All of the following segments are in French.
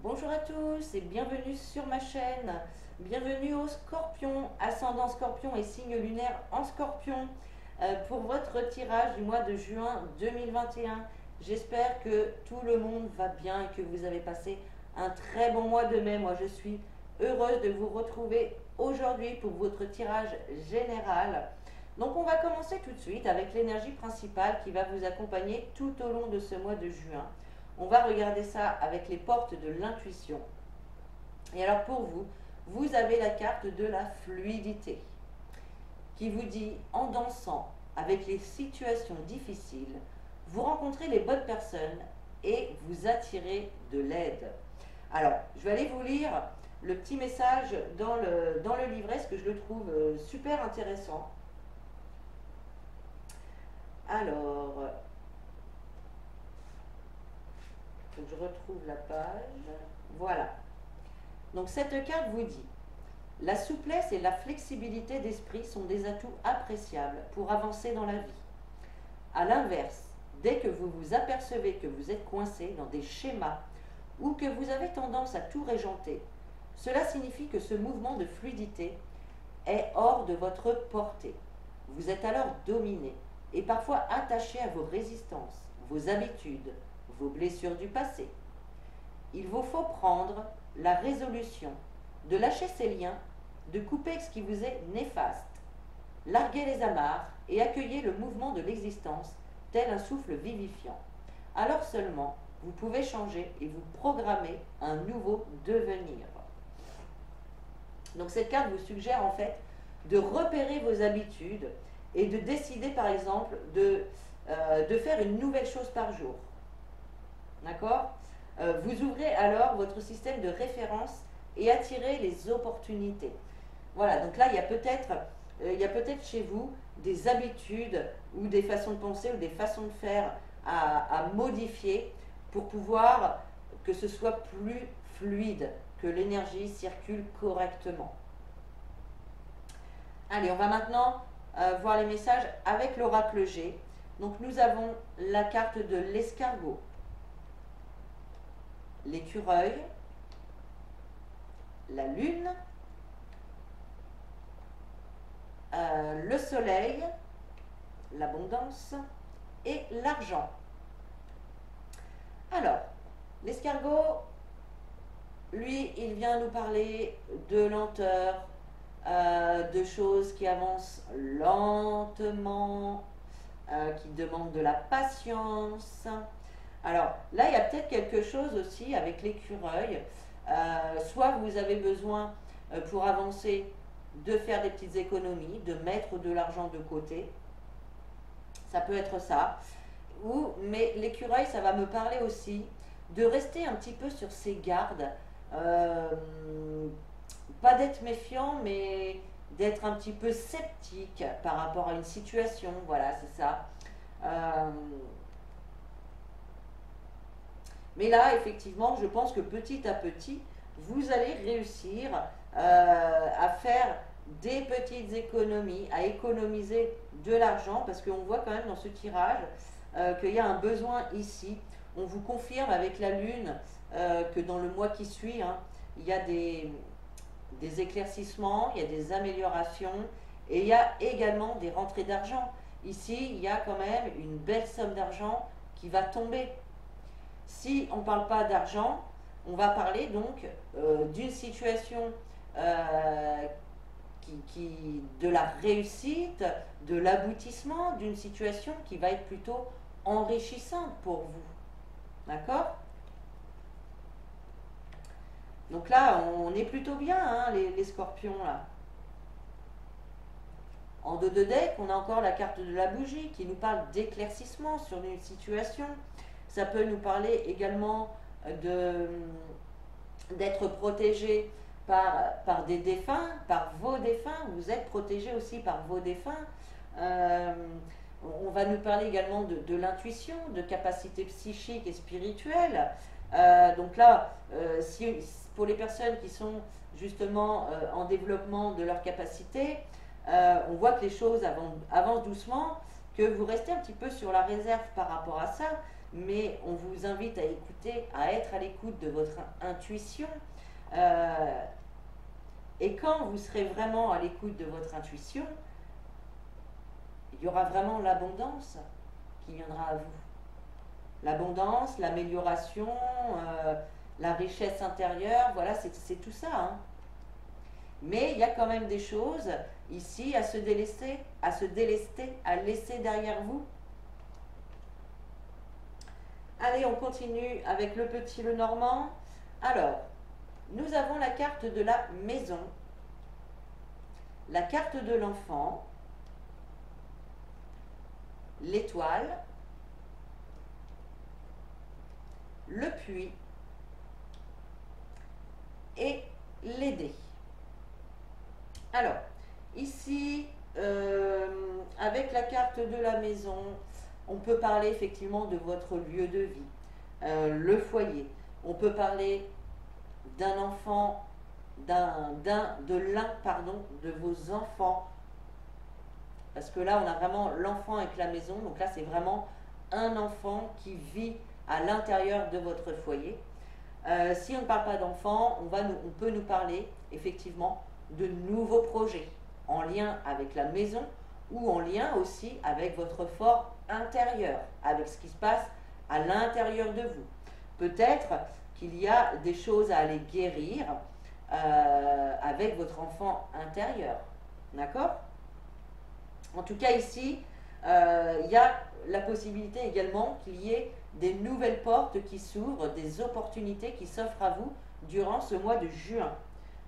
Bonjour à tous et bienvenue sur ma chaîne. Bienvenue au Scorpion, ascendant Scorpion et signe lunaire en Scorpion pour votre tirage du mois de juin 2021. J'espère que tout le monde va bien et que vous avez passé un très bon mois de mai. Moi, je suis heureuse de vous retrouver aujourd'hui pour votre tirage général. Donc, on va commencer tout de suite avec l'énergie principale qui va vous accompagner tout au long de ce mois de juin. On va regarder ça avec les portes de l'intuition. Et alors pour vous, vous avez la carte de la fluidité qui vous dit en dansant avec les situations difficiles, vous rencontrez les bonnes personnes et vous attirez de l'aide. Alors, je vais aller vous lire le petit message dans le livret, ce que je le trouve super intéressant. Alors, faut que je retrouve la page. Voilà. Donc cette carte vous dit: la souplesse et la flexibilité d'esprit sont des atouts appréciables pour avancer dans la vie. A l'inverse, dès que vous vous apercevez que vous êtes coincé dans des schémas ou que vous avez tendance à tout régenter, cela signifie que ce mouvement de fluidité est hors de votre portée. Vous êtes alors dominé et parfois attaché à vos résistances, vos habitudes, vos blessures du passé. Il vous faut prendre la résolution de lâcher ces liens, de couper ce qui vous est néfaste, larguer les amarres et accueillir le mouvement de l'existence tel un souffle vivifiant. Alors seulement, vous pouvez changer et vous programmer un nouveau devenir. Donc cette carte vous suggère en fait de repérer vos habitudes et de décider par exemple de faire une nouvelle chose par jour. D'accord? Vous ouvrez alors votre système de référence et attirez les opportunités. Voilà, donc là, il y a peut-être chez vous des habitudes ou des façons de penser ou des façons de faire à modifier pour pouvoir que ce soit plus fluide, que l'énergie circule correctement. Allez, on va maintenant voir les messages avec l'oracle G. Donc nous avons la carte de l'escargot, l'écureuil, la lune, le soleil, l'abondance et l'argent. Alors, l'escargot, lui, il vient nous parler de lenteur, de choses qui avancent lentement, qui demandent de la patience. Alors là, il y a peut-être quelque chose aussi avec l'écureuil. Soit vous avez besoin, pour avancer, de faire des petites économies, de mettre de l'argent de côté. Ça peut être ça. Mais l'écureuil, ça va me parler aussi de rester un petit peu sur ses gardes. Euh, Pas d'être méfiant, mais d'être un petit peu sceptique par rapport à une situation. Voilà, c'est ça. Euh, mais là, effectivement, je pense que petit à petit, vous allez réussir à faire des petites économies, à économiser de l'argent, parce qu'on voit quand même dans ce tirage qu'il y a un besoin ici. On vous confirme avec la lune que dans le mois qui suit, hein, il y a des éclaircissements, il y a des améliorations et il y a également des rentrées d'argent. Ici, il y a quand même une belle somme d'argent qui va tomber. Si on ne parle pas d'argent, on va parler donc d'une situation de la réussite, de l'aboutissement, d'une situation qui va être plutôt enrichissante pour vous. D'accord? Donc là, on est plutôt bien, hein, les scorpions, là. En dos de deck, on a encore la carte de la bougie qui nous parle d'éclaircissement sur une situation. Ça peut nous parler également d'être protégé par des défunts, par vos défunts. Vous êtes protégé aussi par vos défunts. Euh, on va nous parler également de l'intuition, de capacités psychiques et spirituelles. Donc là, pour les personnes qui sont justement en développement de leurs capacités, on voit que les choses avancent doucement, que vous restez un petit peu sur la réserve par rapport à ça, mais on vous invite à écouter, à être à l'écoute de votre intuition. Et quand vous serez vraiment à l'écoute de votre intuition, il y aura vraiment l'abondance qui viendra à vous. L'abondance, l'amélioration, la richesse intérieure, voilà, c'est tout ça. Hein. Mais il y a quand même des choses ici à se délester, à laisser derrière vous. Allez, on continue avec le petit Lenormand. Alors, nous avons la carte de la maison, la carte de l'enfant, l'étoile, le puits et les dés. Alors, ici, avec la carte de la maison, on peut parler effectivement de votre lieu de vie, le foyer. On peut parler d'un enfant, de vos enfants. Parce que là, on a vraiment l'enfant avec la maison. Donc là, c'est vraiment un enfant qui vit à l'intérieur de votre foyer. Si on ne parle pas d'enfant, on peut nous parler effectivement de nouveaux projets en lien avec la maison ou en lien aussi avec votre fort intérieur, avec ce qui se passe à l'intérieur de vous. Peut-être qu'il y a des choses à aller guérir avec votre enfant intérieur. D'accord ? En tout cas ici, il y a la possibilité également qu'il y ait des nouvelles portes qui s'ouvrent, des opportunités qui s'offrent à vous durant ce mois de juin.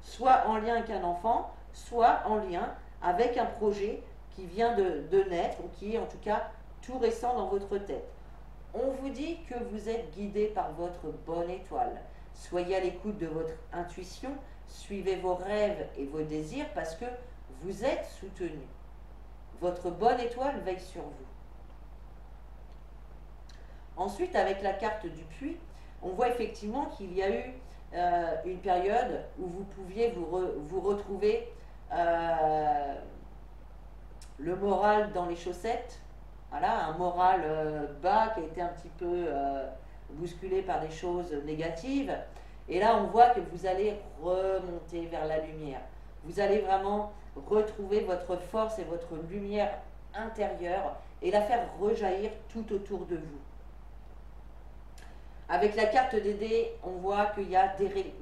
Soit en lien avec un enfant, soit en lien avec un projet qui vient de naître ou qui est en tout cas tout récent dans votre tête. On vous dit que vous êtes guidé par votre bonne étoile. Soyez à l'écoute de votre intuition, suivez vos rêves et vos désirs parce que vous êtes soutenu. Votre bonne étoile veille sur vous. Ensuite, avec la carte du puits, on voit effectivement qu'il y a eu une période où vous pouviez vous retrouver le moral dans les chaussettes. Voilà, un moral bas qui a été un petit peu bousculé par des choses négatives. Et là, on voit que vous allez remonter vers la lumière. Vous allez vraiment retrouver votre force et votre lumière intérieure et la faire rejaillir tout autour de vous. Avec la carte des dés, on voit qu'il y a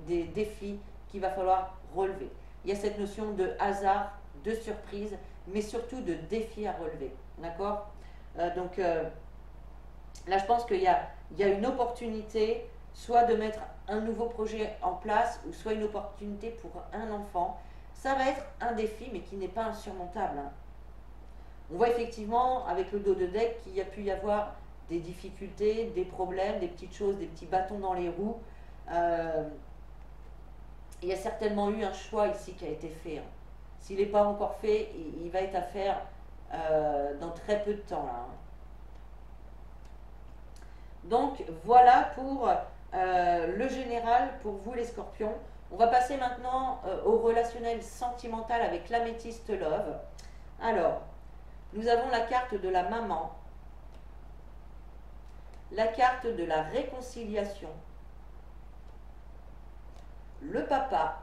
des défis qu'il va falloir relever. Il y a cette notion de hasard, de surprise, mais surtout de défis à relever. D'accord ? Donc là, je pense qu'il y a une opportunité, soit de mettre un nouveau projet en place, ou soit une opportunité pour un enfant. Ça va être un défi, mais qui n'est pas insurmontable. Hein. On voit effectivement, avec le dos de deck, qu'il y a pu y avoir des difficultés, des problèmes, des petites choses, des petits bâtons dans les roues. Il y a certainement eu un choix ici qui a été fait. Hein. S'il n'est pas encore fait, il va être à faire dans très peu de temps. Là, hein. Donc voilà pour le général, pour vous les scorpions. On va passer maintenant au relationnel sentimental avec l'améthyste love. Alors, nous avons la carte de la maman, la carte de la réconciliation, le papa,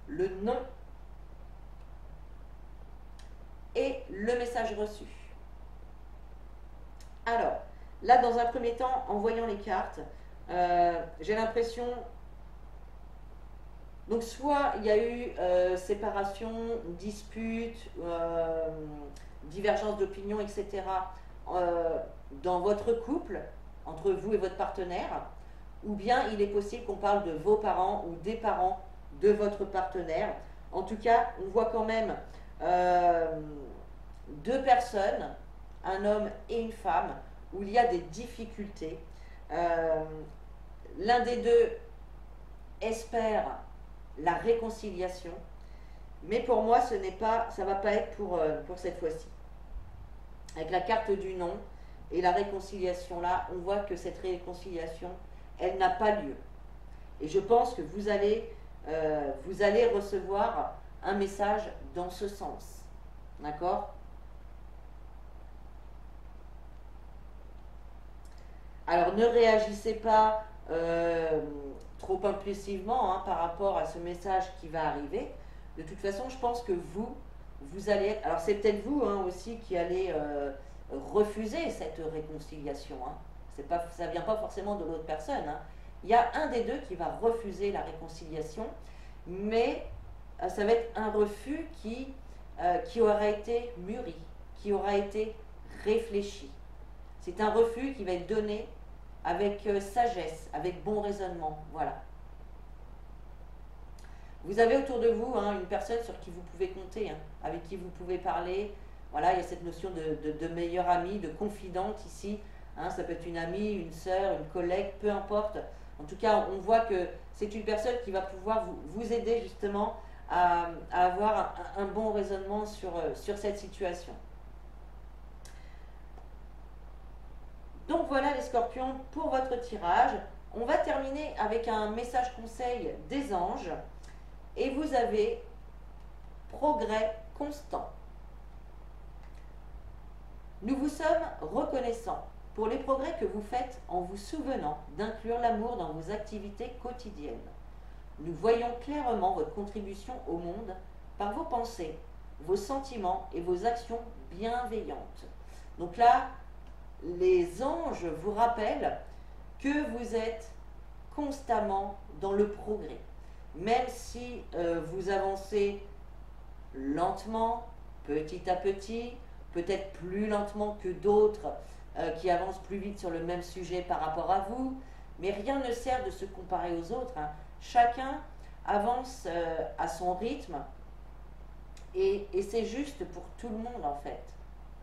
le non et le message reçu. Alors, là, dans un premier temps, en voyant les cartes, j'ai l'impression... Donc, soit il y a eu séparation, dispute, divergence d'opinion, etc. Dans votre couple, entre vous et votre partenaire, ou bien il est possible qu'on parle de vos parents ou des parents de votre partenaire. En tout cas, on voit quand même deux personnes, un homme et une femme, où il y a des difficultés. L'un des deux espère la réconciliation, mais pour moi, ça ne va pas être pour cette fois-ci. Avec la carte du non et la réconciliation là, on voit que cette réconciliation, elle n'a pas lieu. Et je pense que vous allez recevoir un message dans ce sens. D'accord ? Alors ne réagissez pas trop impulsivement hein, par rapport à ce message qui va arriver. De toute façon, je pense que vous allez être... Alors c'est peut-être vous hein, aussi qui allez refuser cette réconciliation. Hein. Ça ne vient pas forcément de l'autre personne. Hein. Il y a un des deux qui va refuser la réconciliation, mais ça va être un refus qui aura été mûri, qui aura été réfléchi. C'est un refus qui va être donné avec sagesse, avec bon raisonnement. Voilà. Vous avez autour de vous hein, une personne sur qui vous pouvez compter, hein, avec qui vous pouvez parler. Voilà, il y a cette notion de meilleure amie, de confidente ici. Hein, ça peut être une amie, une sœur, une collègue, peu importe. En tout cas, on voit que c'est une personne qui va pouvoir vous aider justement à avoir un bon raisonnement sur cette situation. Donc voilà les scorpions pour votre tirage. On va terminer avec un message conseil des anges. Et vous avez progrès constant. Nous vous sommes reconnaissants pour les progrès que vous faites en vous souvenant d'inclure l'amour dans vos activités quotidiennes. Nous voyons clairement votre contribution au monde par vos pensées, vos sentiments et vos actions bienveillantes. Donc là, les anges vous rappellent que vous êtes constamment dans le progrès. Même si vous avancez lentement, petit à petit, peut-être plus lentement que d'autres qui avancent plus vite sur le même sujet par rapport à vous, mais rien ne sert de se comparer aux autres. Hein. Chacun avance à son rythme et c'est juste pour tout le monde en fait.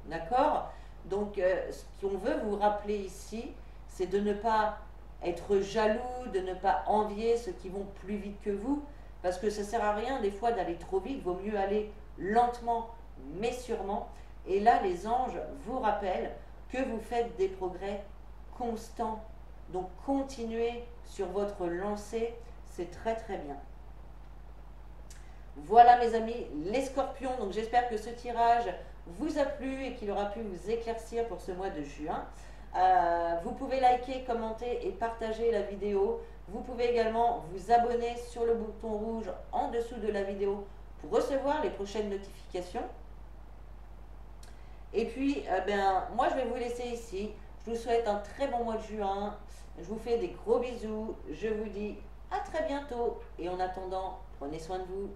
D'accord? Donc ce qu'on veut vous rappeler ici, c'est de ne pas être jaloux, de ne pas envier ceux qui vont plus vite que vous, parce que ça ne sert à rien des fois d'aller trop vite, il vaut mieux aller lentement mais sûrement. Et là, les anges vous rappellent que vous faites des progrès constants. Donc continuez sur votre lancée, c'est très très bien. Voilà mes amis, les scorpions, donc j'espère que ce tirage vous a plu et qu'il aura pu vous éclaircir pour ce mois de juin. Vous pouvez liker, commenter et partager la vidéo. Vous pouvez également vous abonner sur le bouton rouge en dessous de la vidéo pour recevoir les prochaines notifications. Et puis, moi je vais vous laisser ici. Je vous souhaite un très bon mois de juin. Je vous fais des gros bisous. Je vous dis à très bientôt. Et en attendant, prenez soin de vous.